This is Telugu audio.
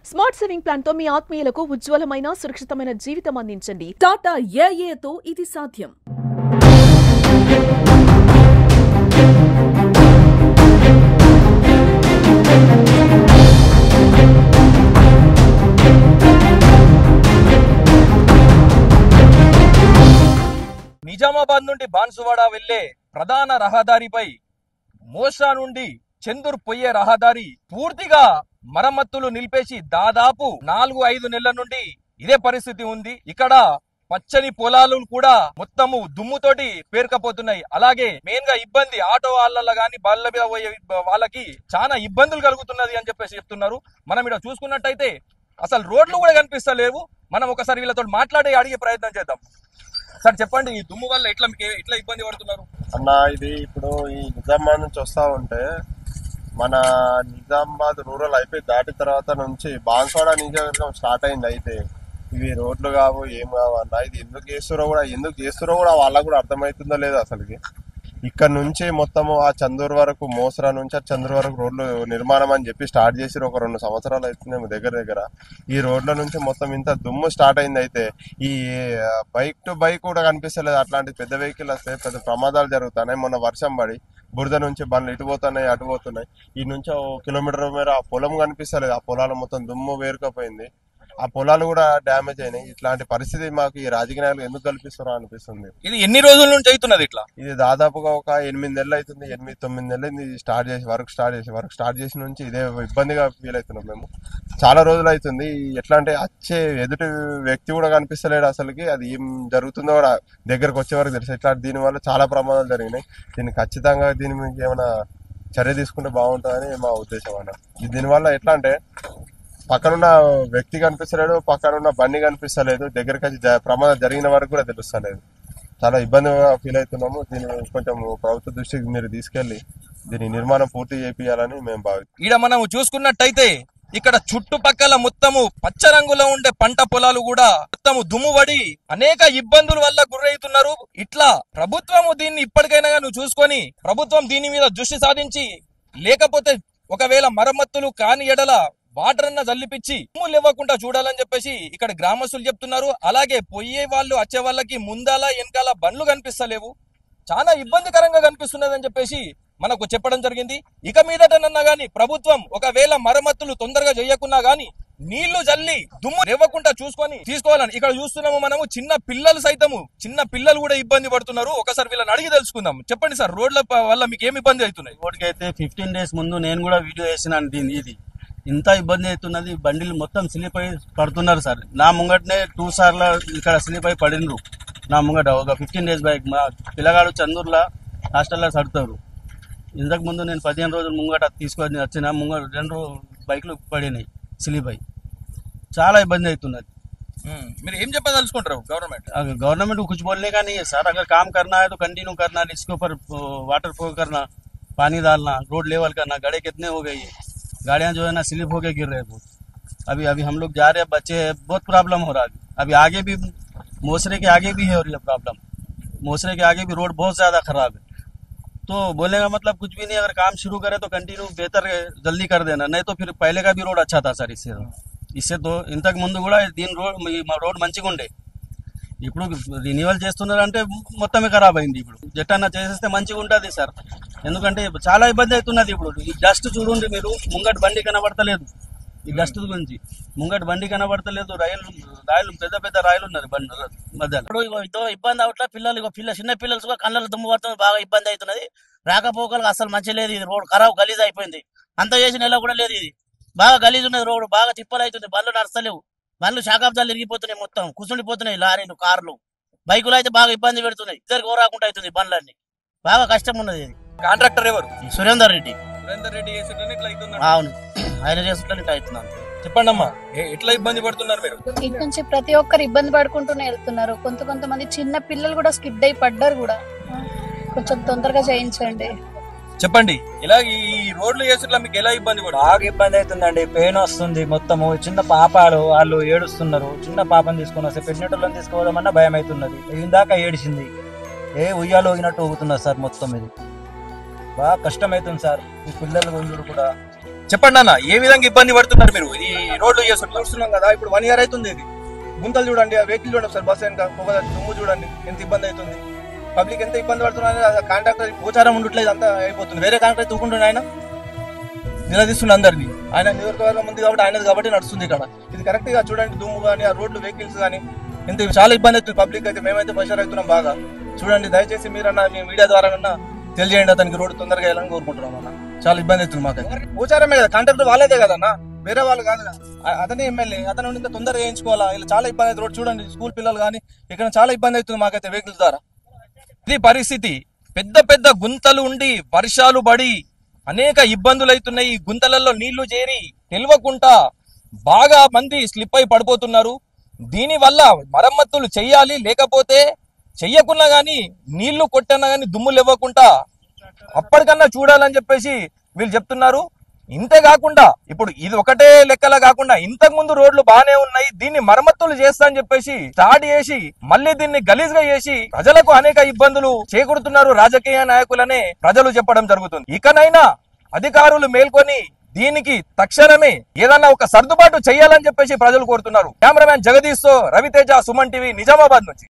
స్మార్ట్ సేవింగ్ ప్లాన్ తో మీ ఆత్మీయులకు ఉజ్వలమైన సురక్షితమైన జీవితం అందించండి. టాటా ఏఏతో ఇది సాధ్యం. నిజామాబాద్ నుండి బాన్సువాడ వెళ్లే ప్రధాన రహదారిపై మోస్రా నుండి చందూర్ పోయే రహదారి పూర్తిగా మరమ్మతులు నిలిపేసి దాదాపు 4-5 నెలల నుండి ఇదే పరిస్థితి ఉంది. ఇక్కడ పచ్చని పొలాలు కూడా మొత్తము దుమ్ముతోటి పేరుకపోతున్నాయి. అలాగే మెయిన్ గా ఇబ్బంది ఆటో వాళ్ళ గాని బళ్ళ మీద పోయే వాళ్ళకి చాలా ఇబ్బందులు కలుగుతున్నది అని చెప్పేసి చెప్తున్నారు. మనం ఇక్కడ చూసుకున్నట్టయితే అసలు రోడ్లు కూడా కనిపిస్తలేవు. మనం ఒకసారి వీళ్ళతో మాట్లాడి అడిగే ప్రయత్నం చేద్దాం. సార్ చెప్పండి, ఈ దుమ్ము వల్ల ఎట్లా ఇబ్బంది పడుతున్నారు అన్న? ఇది ఇప్పుడు ఈ నిజామాబాద్ నుంచి వస్తా ఉంటే మన నిజామాబాద్ రూరల్ అయిపోయి దాటిన తర్వాత నుంచి బాన్సువాడ నియోజకవర్గం స్టార్ట్ అయింది. అయితే ఇవి రోడ్లు కావు ఏం కావు అన్న. ఇది ఎందుకు చేస్తారో కూడా వాళ్ళకు కూడా అర్థమవుతుందో లేదో అసలుకి. ఇక్కడ నుంచి మొత్తము ఆ చందూర్ వరకు మోసరా నుంచి ఆ చందూర్ వరకు రోడ్లు నిర్మాణం అని చెప్పి స్టార్ట్ చేసి ఒక 2 సంవత్సరాలు అవుతుందేమో దగ్గర. ఈ రోడ్ల నుంచి మొత్తం ఇంత దుమ్ము స్టార్ట్ అయింది. అయితే ఈ బైక్ టు బైక్ కూడా కనిపిస్తలేదు. అట్లాంటి పెద్ద వెహికల్ వస్తే పెద్ద ప్రమాదాలు జరుగుతున్నాయి. మొన్న వర్షం పడి బురద నుంచి బండ్లు ఇటు పోతున్నాయి అటు పోతున్నాయి. ఈ నుంచి 1 కిలోమీటర్ మేర ఆ పొలం కనిపిస్తలేదు. ఆ పొలాలు మొత్తం దుమ్ము వేరుకపోయింది. ఆ పొలాలు కూడా డ్యామేజ్ అయినాయి. ఇట్లాంటి పరిస్థితి మాకు ఈ రాజకీయ నాయకులు ఎందుకు కల్పిస్తారో అనిపిస్తుంది. ఇది ఎన్ని రోజుల నుంచి అవుతున్నది ఇట్లా? ఇది దాదాపుగా ఒక 8 నెలలు అవుతుంది. 8-9 నెలలు వర్క్ స్టార్ట్ చేసి నుంచి ఇదే ఇబ్బందిగా ఫీల్ అవుతున్నాం మేము. చాలా రోజులు అవుతుంది. ఎట్లా అంటే వచ్చే ఎదుటి వ్యక్తి కూడా కనిపిస్తలేడు అసలుకి. అది ఏం జరుగుతుందో కూడా దగ్గరకు వచ్చే వరకు తెలుసు. ఇట్లా దీనివల్ల చాలా ప్రమాదాలు జరిగినాయి. దీన్ని ఖచ్చితంగా దీని మీద ఏమైనా చర్య తీసుకుంటే బాగుంటుందని మా ఉద్దేశం అన్న. దీనివల్ల ఎట్లా అంటే పక్కనున్న వ్యక్తి కనిపిస్తలేడు, పక్కనున్న బండి కనిపిస్తలేదు. దగ్గరికి వచ్చి ప్రమాదం జరిగిన వరకు కూడా తెలుస్తలేదు. చాలా ఇబ్బందిగా ఫీల్ అవుతున్నాము. దీన్ని కొంచెం ప్రభుత్వ దృష్టికి మీరు తీసుకెళ్లి దీని నిర్మాణం పూర్తి చేపియాలని మేము భావిస్తున్నాం. ఇక్కడ మనం చూసుకున్నట్టయితే ఇక్కడ చుట్టుపక్కల మొత్తము పచ్చ రంగులో ఉండే పంట పొలాలు కూడా మొత్తము దుమ్ముబడి అనేక ఇబ్బందుల వల్ల గురవుతున్నారు. ఇట్లా ప్రభుత్వము దీన్ని ఇప్పటికైనా నువ్వు చూసుకొని ప్రభుత్వం దీని మీద దృష్టి సాధించి, లేకపోతే ఒకవేళ మరమ్మతులు కాని ఎడల వాటర్ అన్న జల్లిపిచ్చి దుమ్ములు ఇవ్వకుండా చూడాలని చెప్పేసి ఇక్కడ గ్రామస్తులు చెప్తున్నారు. అలాగే పోయే వాళ్ళు వచ్చే వాళ్ళకి ముందాల వెనకాల బండ్లు కనిపిస్తలేవు. చాలా ఇబ్బందికరంగా కనిపిస్తున్నది అని చెప్పేసి మనకు చెప్పడం జరిగింది. ఇక మీదటనన్నా గాని ప్రభుత్వం ఒకవేళ మరమ్మతులు తొందరగా చేయకున్నా గాని నీళ్లు జల్లి దుమ్ము ఇవ్వకుండా చూసుకొని తీసుకోవాలని ఇక్కడ చూస్తున్నాము. మనము చిన్న పిల్లలు కూడా ఇబ్బంది పడుతున్నారు. ఒకసారి వీళ్ళని అడిగి తెలుసుకుందాం. చెప్పండి సార్, రోడ్ల వల్ల మీకు ఏమి ఇబ్బంది అవుతున్నాయి? రోడ్కి అయితే 15 days ముందు నేను కూడా వీడియో వేసినాను. ఇది ఇంత ఇబ్బంది అవుతున్నది. బండిలు మొత్తం స్లిప్ అయి పడుతున్నారు సార్. నా ముంగటనే 2 సార్లు ఇక్కడ స్లిప్ అయి పడినరు. నా ముంగట ఒక 15 days బ్యాక్ మా పిల్లగాడు చందూర్లో హాస్టల్లో సడుతారు. ఇంతకు ముందు నేను 15 రోజుల ముంగట తీసుకొని వచ్చిన ముంగట 2 బైక్లు పడినాయి స్లిప్ అయి. చాలా ఇబ్బంది అవుతున్నది. మీరు ఏం చెప్పదలుచుకుంటారు गवर्नमेंट को कुछ बोलने का नहीं है सर. अगर काम करना है तो कंटिन्यू करना, इसके ऊपर वाटर फ्लो करना, पानी डालना, रोड लेवल करना. गड्ढे कितने हो गए, गाड़ियां जो है ना स्लिप होके गिर रहे हैं बहुत. अभी हम लोग जा रहे हैं, बच्चे हैं, बहुत प्रॉब्लम हो रहा है. अभी आगे भी मोसरे के आगे भी है और ये प्रॉब्लम. मोसरे के आगे भी रोड बहुत ज्यादा खराब है. तो बोलने का मतलब कुछ भी नहीं. अगर काम शुरू करे तो कंटिन्यू बेहतर जल्दी कर देना, नहीं तो फिर पहले का भी रोड अच्छा था सर. इससे तो ఇంతకు ముందు కూడా దీని రోడ్ మంచిగా ఉండే. ఇప్పుడు రిన్యూవల్ చేస్తున్నారంటే మొత్తమే ఖరాబ్ అయింది. ఇప్పుడు జట్టన్నా చేసేస్తే మంచిగా ఉంటుంది సార్. ఎందుకంటే చాలా ఇబ్బంది అవుతున్నది. ఇప్పుడు ఈ డస్ట్ చూడండి మీరు, ముంగట బండి కనబడతలేదు. ఈ డస్ట్ గురించి ముంగట బండి కనబడతలేదు. రాయలు పెద్ద రాయలు ఉన్నారు బండి మధ్యలో. ఇప్పుడు ఇబ్బంది అవట్లా. చిన్న పిల్లలు కళ్ళలో దుమ్ము పడుతుంది. బాగా ఇబ్బంది అవుతున్నది. రాకపోకలకు అసలు మంచి లేదు. ఇది రోడ్ ఖరాబ్ గలీజ్ అయిపోయింది. అంత చేసిన నెల కూడా లేదు. ఇది బాగా గలీజ్ ఉన్నది. రోడ్ బాగా తిప్పలు అవుతుంది. బండ్లు నడస్తలేవు. బండ్లు శాకాబ్దాలు ఇరిగిపోతున్నాయి. మొత్తం కూర్చుండిపోతున్నాయి. లారీలు, కార్లు, బైకులు అయితే బాగా ఇబ్బంది పెడుతున్నాయి. ఇద్దరికి ఓరాకుండా అవుతుంది. బండ్లన్నీ బాగా కష్టం ఉన్నది. కాంట్రాక్టర్ ఎవరు? సురేందర్ రెడ్డి. అవును, ఆయన చేస్తుంటే ఇట్లా అవుతున్నాను. చెప్పండి అమ్మా, ఎట్లా ఇబ్బంది పడుతున్నారు మీరు? ఇటు నుంచి ప్రతి ఒక్కరు ఇబ్బంది పడుకుంటూనే వెళ్తున్నారు. కొంతమంది చిన్న పిల్లలు కూడా స్కిడ్ అయి పడ్డారు కూడా. కొంచెం తొందరగా చేయించండి. చెప్పండి, ఇలా ఈ రోడ్లు వేసుట్లా మీకు ఎలా ఇబ్బంది పడుతుంది? బాగా ఇబ్బంది అవుతుందండి. పెయిన్ వస్తుంది మొత్తము. చిన్న పాపాలు వాళ్ళు ఏడుస్తున్నారు. చిన్న పాపను తీసుకొని వస్తే పెట్టినట్టులను తీసుకోవడం అన్నా భయం అవుతున్నది. ఇందాక ఏడిచింది, ఉయ్యాలు ఊగినట్టు ఊగుతున్నారు సార్. మొత్తం ఇది బాగా కష్టం అవుతుంది సార్. ఈ పిల్లలు గుంజుడు కూడా చెప్పండి అన్న, ఏ విధంగా ఇబ్బంది పడుతున్నారు మీరు ఈ రోడ్లు చూస్తున్నాం కదా, ఇప్పుడు 1 year అవుతుంది. ఇది గుంతలు చూడండి, ఆ వెహికల్ చూడండి సార్, బస్ వెనక పొగ దుమ్ము చూడండి ఎంత ఇబ్బంది అవుతుంది. పబ్లిక్ ఎంత ఇబ్బంది పడుతున్నారు. కాంట్రాక్టర్ గోచారం ఉండట్లేదు, అంతా అయిపోతుంది. వేరే కాంట్రాక్టర్ తూకుంటుండే ఆయన నిలదీస్తుండే అందరినీ. ఆయన నియోజకవర్గం ఉంది కాబట్టి ఆయనది కాబట్టి నడుస్తుంది ఇక్కడ. ఇది కరెక్ట్ గా చూడండి, దుమ్ము కానీ ఆ రోడ్లు వెహికల్స్ కానీ ఎంత చాలా ఇబ్బంది అవుతుంది పబ్లిక్ అయితే. మేమైతే ప్రెషర్ అవుతున్నాం బాగా. చూడండి, దయచేసి మీరన్నా మీ మీడియా ద్వారా తెలియజేయండి, అతనికి రోడ్డు తొందరగా వెళ్ళాలని కోరుకుంటున్నాం అన్న. చాలా ఇబ్బంది అవుతుంది మాకైతే. గోచారమే కదా, కాంట్రాక్టర్ వాళ్ళదే కదన్నా, వేరే వాళ్ళు కాదు. అతనే ఎమ్మెల్యే, అతను ఇంకా తొందరగా వేయించుకోవాలా. ఇలా చాలా ఇబ్బంది అవుతుంది. రోడ్ చూడండి, స్కూల్ పిల్లలు కానీ ఇక్కడ చాలా ఇబ్బంది అవుతుంది మాకైతే వెహికల్స్ ద్వారా. ఇది పరిస్థితి. పెద్ద పెద్ద గుంతలు ఉండి వర్షాలు పడి అనేక ఇబ్బందులు అవుతున్నాయి. ఈ గుంతలలో నీళ్లు చేరి తెలియకుండా బాగా మంది స్లిప్ అయి పడిపోతున్నారు. దీని వల్ల మరమ్మతులు చెయ్యాలి, లేకపోతే చెయ్యకున్నా గానీ నీళ్లు కొట్టన్నా గానీ దుమ్ములు ఇవ్వకుండా అప్పటికన్నా చూడాలని చెప్పేసి వీళ్ళు చెప్తున్నారు. ఇంతే కాకుండా ఇప్పుడు ఇది ఒకటే లెక్కలా కాకుండా ఇంతకు ముందు రోడ్లు బాగానే ఉన్నాయి, దీన్ని మరమ్మతులు చేస్తా అని చెప్పేసి స్టార్ట్ చేసి మళ్ళీ దీన్ని గలీజ్ గా చేసి ప్రజలకు అనేక ఇబ్బందులు చేకూరుతున్నారు రాజకీయ నాయకులనే ప్రజలు చెప్పడం జరుగుతుంది. ఇకనైనా అధికారులు మేల్కొని దీనికి తక్షణమే ఏదన్నా ఒక సర్దుబాటు చేయాలని చెప్పేసి ప్రజలు కోరుతున్నారు. కెమెరామ్యాన్ జగదీష్ తో రవితేజ, సుమన్ టీవీ, నిజామాబాద్ నుంచి.